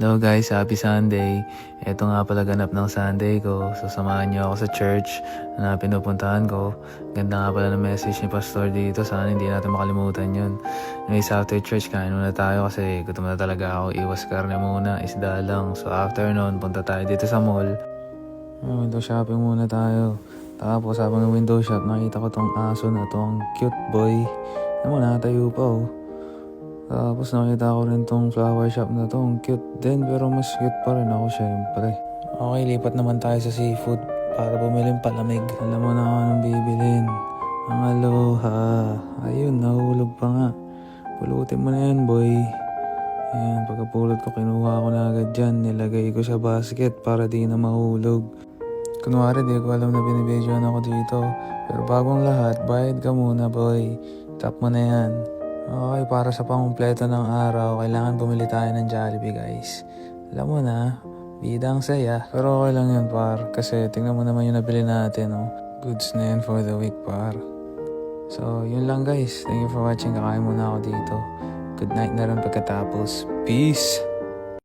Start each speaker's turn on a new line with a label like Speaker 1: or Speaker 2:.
Speaker 1: Hello guys, happy Sunday. Ito nga pala ganap ng Sunday ko. So samahan niyo ako sa church na pinupuntahan ko. Ganda nga pala ng message ni Pastor dito. Sana hindi natin makalimutan yun. Anyways, after church, kain muna tayo kasi gutom na talaga ako. Iwas karne muna, isda lang. So after nun, punta tayo dito sa mall. Window shopping muna tayo. Tapos habang ng window shop, nakita ko tong aso na tong cute boy. Naman, natayo pa oh. Tapos nakita ko rin tong flower shop na to. Ang cute din pero mas cute pa rin ako syempre. Okay, lipat naman tayo sa seafood para bumili ng palamig. Alam mo na kung anong bibilhin. Ang aloha. Ayun, nahulog pa nga. Pulutin mo na yan, boy. Ayan, pagkapulot ko, kinuha ko na agad dyan. Nilagay ko sa basket para di na mahulog. Kunwari, di ko alam na binibidyoan ako dito. Pero bagong lahat, bayad ka muna, boy. Tap mo na yan. Okay, para sa pangumpleto ng araw, kailangan bumili tayo ng Jollibee, guys. Alam mo na, bida ang saya. Pero okay lang yun, par. Kasi tingnan mo naman yung nabili natin, oh. Goods na yun for the week, par. So, yun lang, guys. Thank you for watching. Kakain muna ako dito. Good night na rin pagkatapos. Peace!